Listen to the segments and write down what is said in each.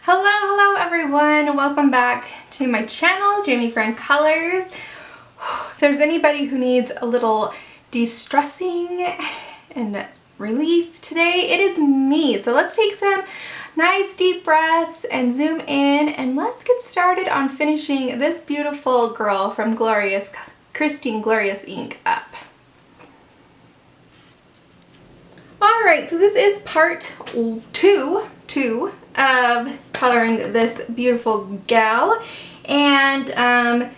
Hello everyone. Welcome back to my channel, Jamie Fran Colors. If there's anybody who needs a little de-stressing and relief today, it is me. So let's take some nice deep breaths and zoom in, and let's get started on finishing this beautiful girl from Christine Glorious Ink up. Alright, so this is part two of coloring this beautiful gal, and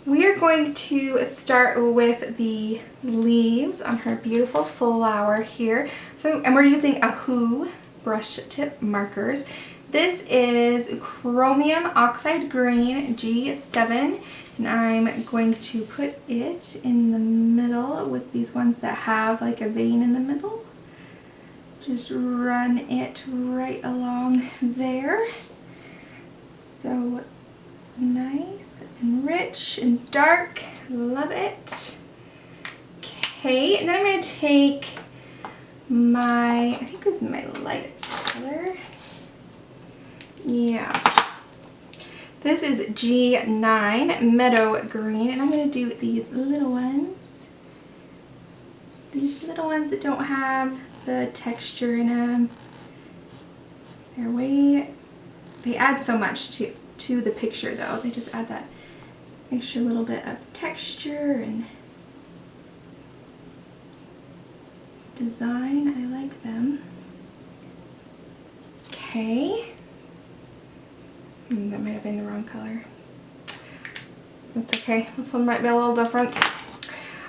we are going to start with the leaves on her beautiful flower here. And we're using Ahoo brush tip markers. This is Chromium Oxide Green G7, and I'm going to put it in the middle with these ones that have like a vein in the middle. Just run it right along there. So nice and rich and dark. Love it. Okay, and then I'm going to take my, I think this is my lightest color. Yeah. This is G9 Meadow Green, and I'm going to do these little ones. These little ones that don't have the texture in them. They add so much to the picture though. They just add that extra little bit of texture and design. I like them. Okay. That might have been the wrong color. That's okay. This one might be a little different.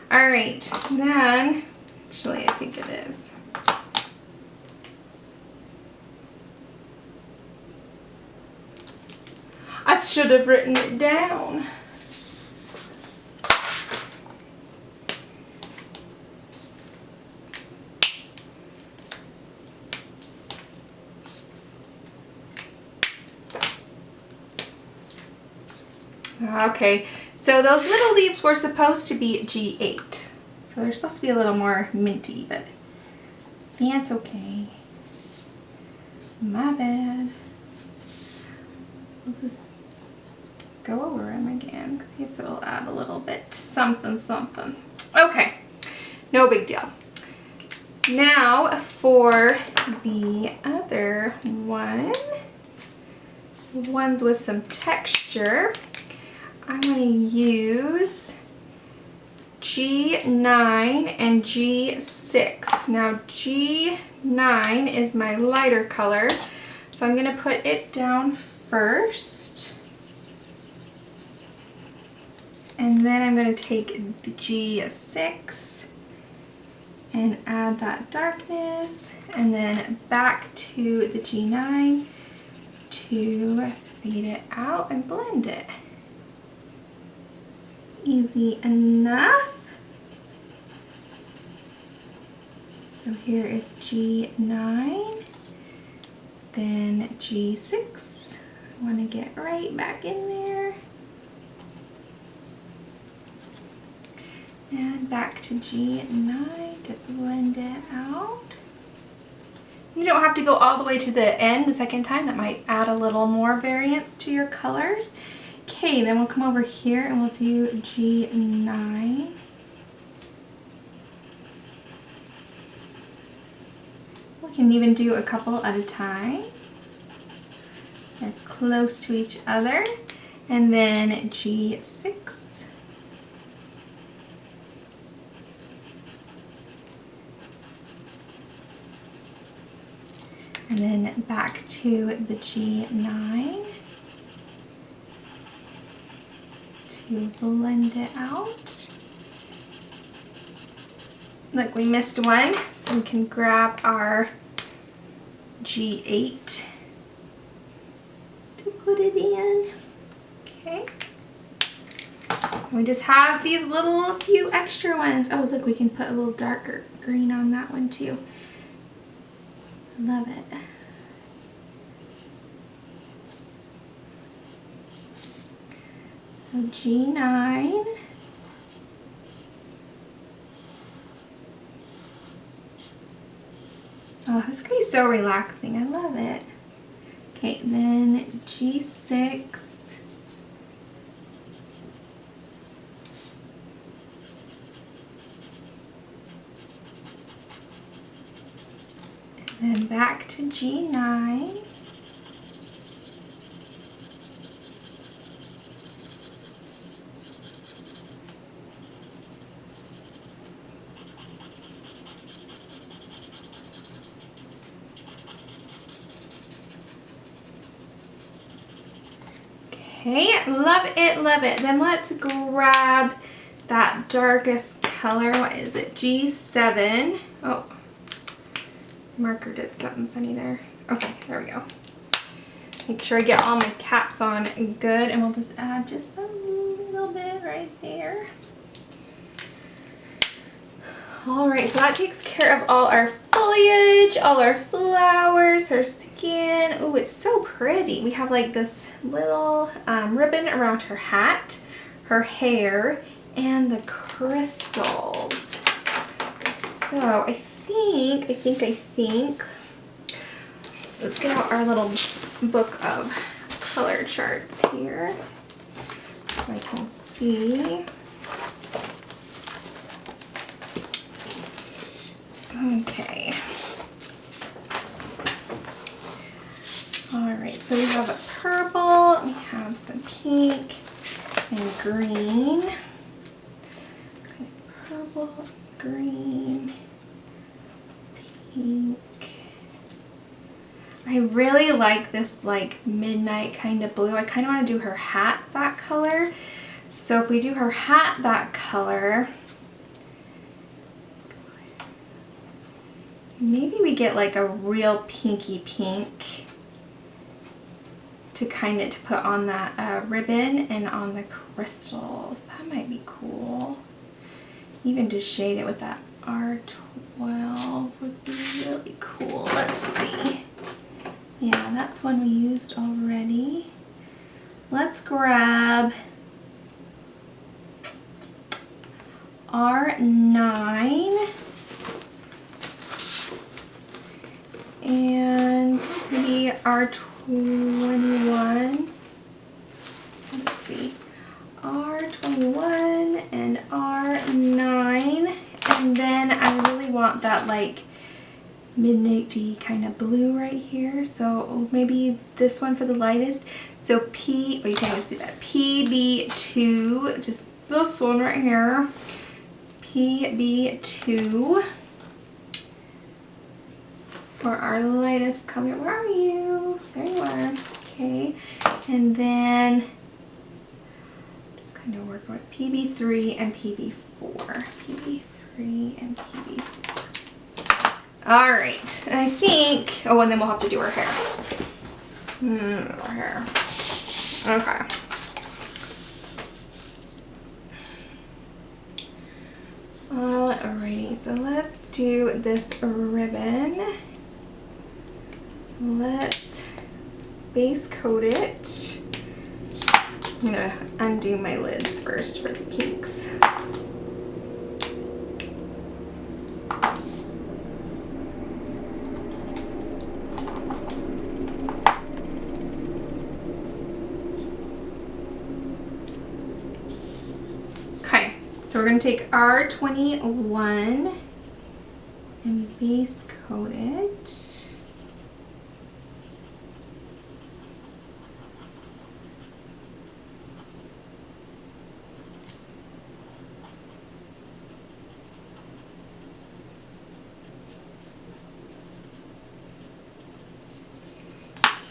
Alright, then, actually I think it is. I should have written it down. Okay, so those little leaves were supposed to be G8. So they're supposed to be a little more minty, but that's okay. My bad. We'll just go over them again, see if it'll add a little bit something. Okay, no big deal. Now for the other one, ones with some texture, I'm going to use G9 and G6. Now G9 is my lighter color, so I'm going to put it down first. And then I'm going to take the G6 and add that darkness, and then back to the G9 to fade it out and blend it. Easy enough. So here is G9, then G6. I want to get right back in there. And back to G9 to blend it out. You don't have to go all the way to the end the second time. That might add a little more variance to your colors. Okay, then we'll come over here and we'll do G9. We can even do a couple at a time. They're close to each other. And then G6. And then back to the G9 to blend it out. Look, we missed one, so we can grab our G8 to put it in. Okay. We just have these little few extra ones. Oh, look, we can put a little darker green on that one too. Love it. So G9. Oh, this could be so relaxing. I love it. Okay, then G6. And then back to G9. Okay, love it, love it. Then let's grab that darkest color. What is it? G7. Oh, marker did something funny there. Okay, there we go. Make sure I get all my caps on good, and we'll just add just a little bit right there. All right, so that takes care of all our foliage, all our flowers, her skin. Oh, it's so pretty. We have like this little ribbon around her hat, her hair, and the crystals. So I think, let's get out our little book of color charts here so I can see. Okay. All right, so we have a purple, we have some pink and green. Okay, purple, green, pink. I really like this like midnight kind of blue. I kind of want to do her hat that color. So if we do her hat that color, maybe we get like a real pinky pink to kind of put on that ribbon and on the crystals. That might be cool. Even to shade it with that R12 would be really cool. Let's see. Yeah, that's one we used already. Let's grab R9 and maybe R21. Let's see. R21 and R9. And then I really want that like midnighty kind of blue right here. So maybe this one for the lightest. So you can't even see that. PB2, just this one right here. PB2 for our lightest color. Where are you? There you are. Okay. And then just kind of work with PB3 and PB4. PB3 and PB4. All right. I think, oh, and then we'll have to do her hair. Her hair. Okay. Alrighty, so let's do this ribbon. Let's base coat it. I'm gonna undo my lids first for the pinks. So we're going to take R21 and base coat it.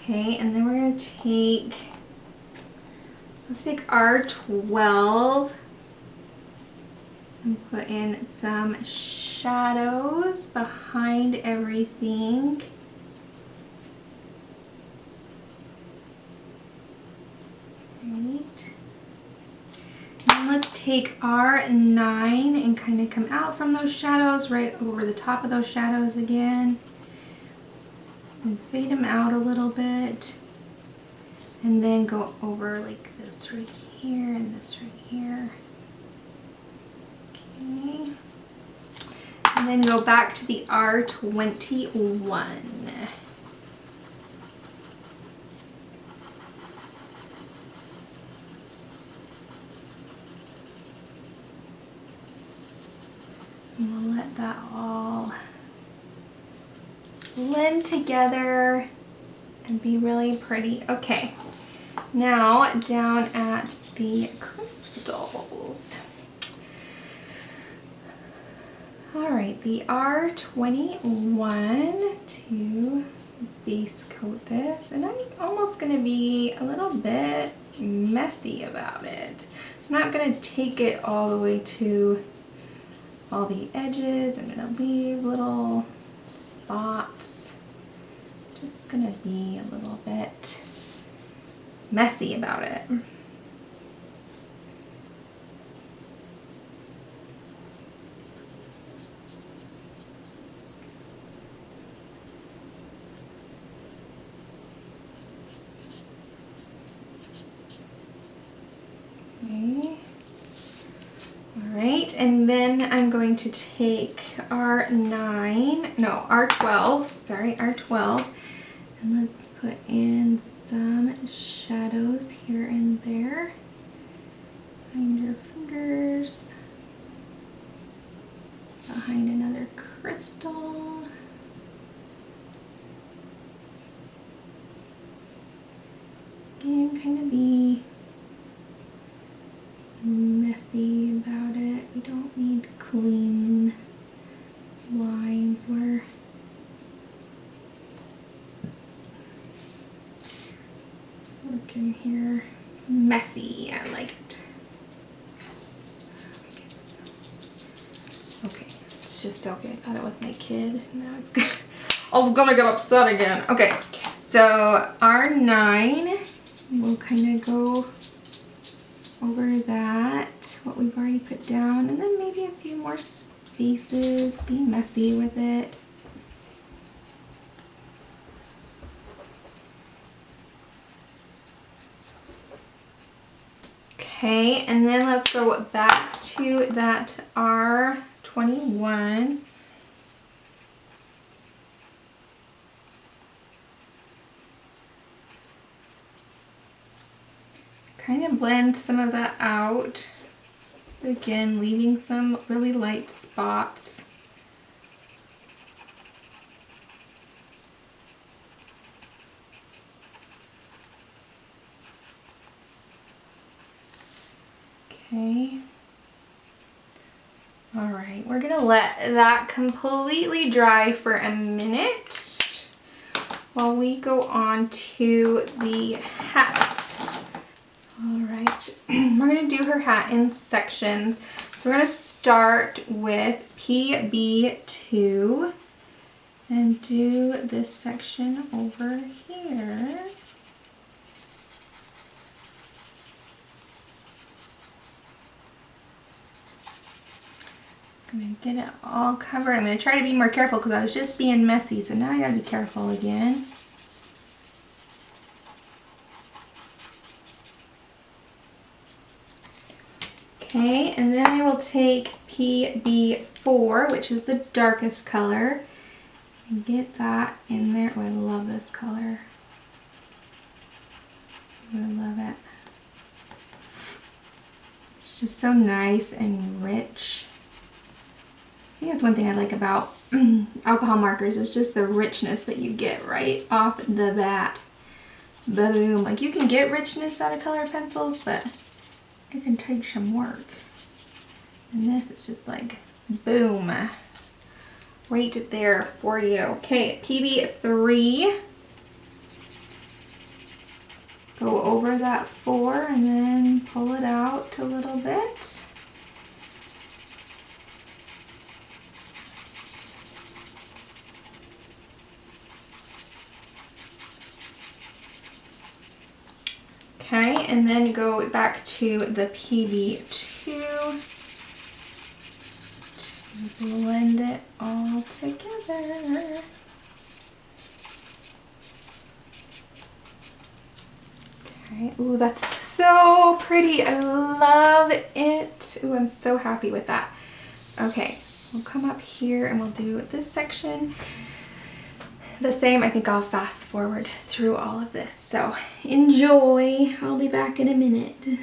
Okay, and then we're going to take, let's take R12 and put in some shadows behind everything. Right. And let's take R9 and kind of come out from those shadows, right over the top of those shadows again. And fade them out a little bit. And then go over like this right here and this right here. Okay. And then go back to the R21. And we'll let that all blend together and be really pretty. Okay, now down at the crystals. All right, the R21 to base coat this, and I'm almost gonna be a little bit messy about it. I'm not gonna take it all the way to all the edges. I'm gonna leave little spots. Just gonna be a little bit messy about it. Okay. All right, and then I'm going to take R12, and let's put in some shadows here and there. Behind your fingers, behind another crystal. Again, kind of be messy about it. We don't need clean lines. We're working here messy. I like it. Okay, it's just okay. I thought it was my kid. Now it's good. I was gonna get upset again. Okay, so R9, we'll kind of go over that, what we've already put down, and then maybe a few more spaces, be messy with it. Okay, and then let's go back to that R21. Kind of blend some of that out. Again, leaving some really light spots. Okay. All right, we're gonna let that completely dry for a minute while we go on to the hat. All right, we're gonna do her hat in sections. So we're gonna start with PB2 and do this section over here. I'm gonna get it all covered. I'm gonna try to be more careful because I was just being messy, so now I gotta be careful again. Okay, and then I will take PB4, which is the darkest color, and get that in there. Oh, I love this color. I love it. It's just so nice and rich. I think that's one thing I like about alcohol markers, is just the richness that you get right off the bat. Boom. Like, you can get richness out of colored pencils, but it can take some work. And this is just like, boom, right there for you. Okay, PB3. Go over that 4 and then pull it out a little bit. Okay, and then go back to the PB2 to blend it all together. Okay, ooh, that's so pretty. I love it. Ooh, I'm so happy with that. Okay, we'll come up here and we'll do this section the same. I think I'll fast forward through all of this. So enjoy. I'll be back in a minute.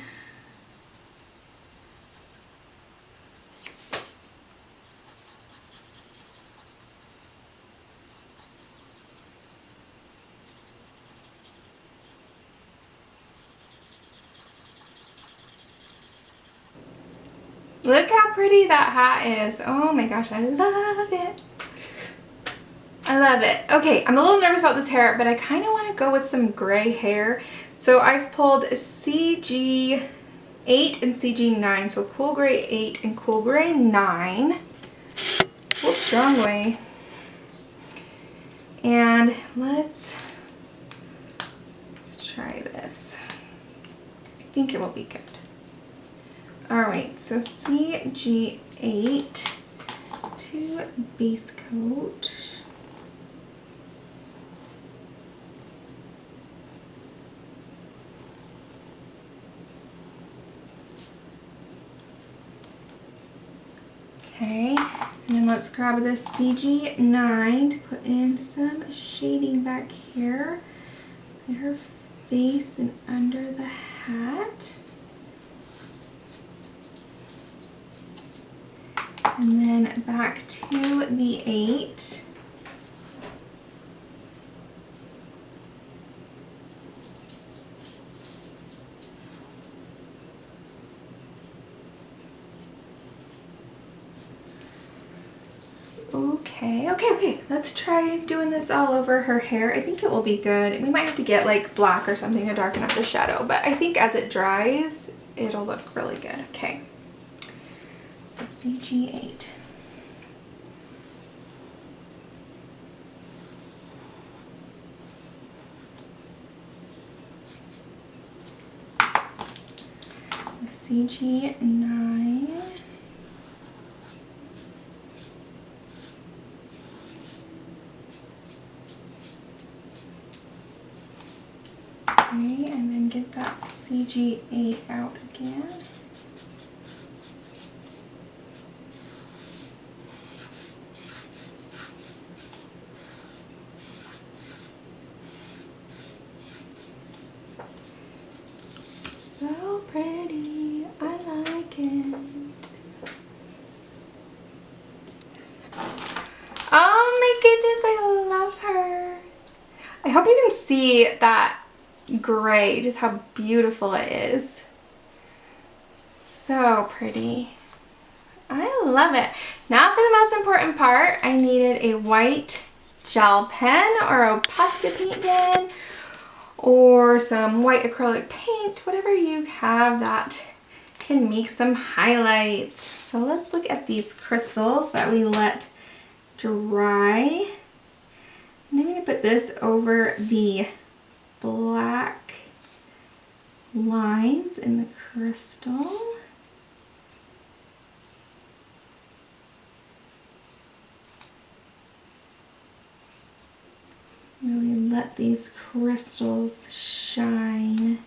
Look how pretty that hat is. Oh my gosh, I love it. I love it. Okay, I'm a little nervous about this hair, but I kind of want to go with some gray hair. So I've pulled CG8 and CG9. So Cool Gray 8 and Cool Gray 9. Whoops, wrong way. And let's try this. I think it will be good. Alright, so CG8 to base coat. Okay, and then let's grab this CG9 to put in some shading back here by her face and under the hat. And then back to the 8. Okay, let's try doing this all over her hair. I think it will be good. We might have to get like black or something to darken up the shadow, but I think as it dries, it'll look really good. Okay, so CG8. CG9. Okay, and then get that CG8 out again. So pretty, I like it. Oh my goodness, I love her. I hope you can see that gray, just how beautiful it is. So pretty. I love it. Now for the most important part, I needed a white gel pen or a pasta paint pen or some white acrylic paint, whatever you have that can make some highlights. So let's look at these crystals that we let dry. And I'm going to put this over the black lines in the crystal. Really let these crystals shine.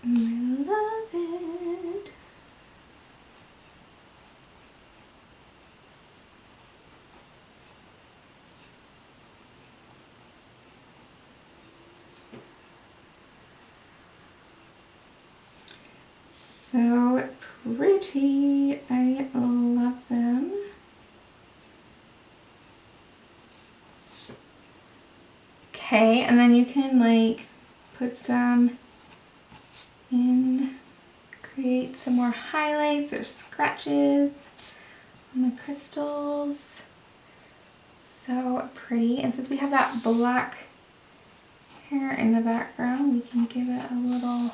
I love it. So pretty. I love them. Okay, and then you can like put some in, create some more highlights or scratches on the crystals. So pretty. And since we have that black hair in the background, we can give it a little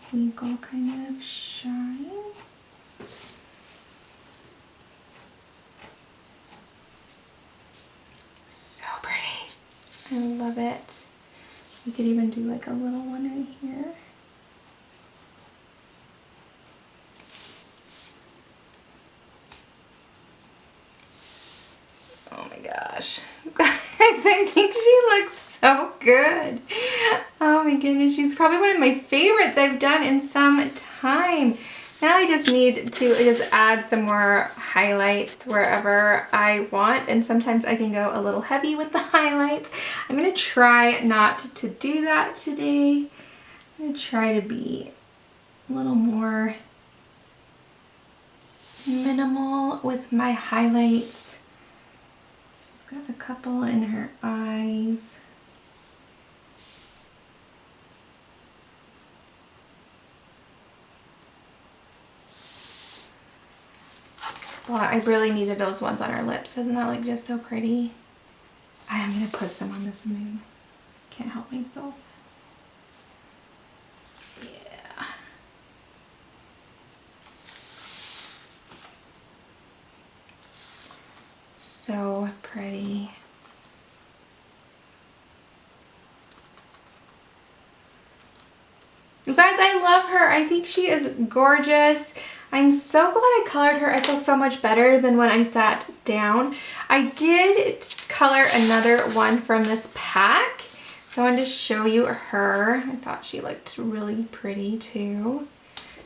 twinkle kind of shine. So pretty. I love it. We could even do like a little one right here. Oh my gosh. Guys, I think she looks so good. Oh my goodness, she's probably one of my favorites I've done in some time. Now I just need to just add some more highlights wherever I want, and sometimes I can go a little heavy with the highlights. I'm going to try not to do that today. I'm going to try to be a little more minimal with my highlights. She's got a couple in her eyes. Oh, I really needed those ones on our lips. Doesn't that look just so pretty? I'm gonna put some on this moon. Can't help myself. Yeah. So pretty. You guys, I love her. I think she is gorgeous. I'm so glad I colored her. I feel so much better than when I sat down. I did color another one from this pack. So I wanted to show you her. I thought she looked really pretty too.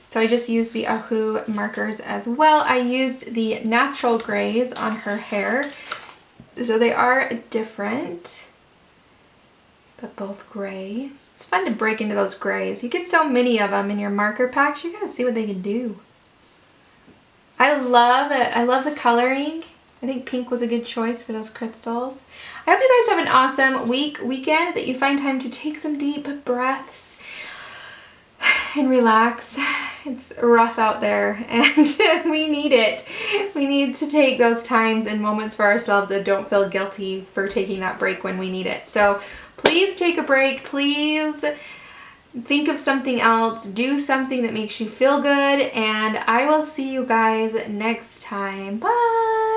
So I just used the Ohu markers as well. I used the natural grays on her hair. So they are different, but both gray. It's fun to break into those grays. You get so many of them in your marker packs, you gotta see what they can do. I love it. I love the coloring. I think pink was a good choice for those crystals. I hope you guys have an awesome weekend, that you find time to take some deep breaths and relax. It's rough out there and we need it. We need to take those times and moments for ourselves and don't feel guilty for taking that break when we need it. So please take a break. Please think of something else. Do something that makes you feel good, and I will see you guys next time. Bye.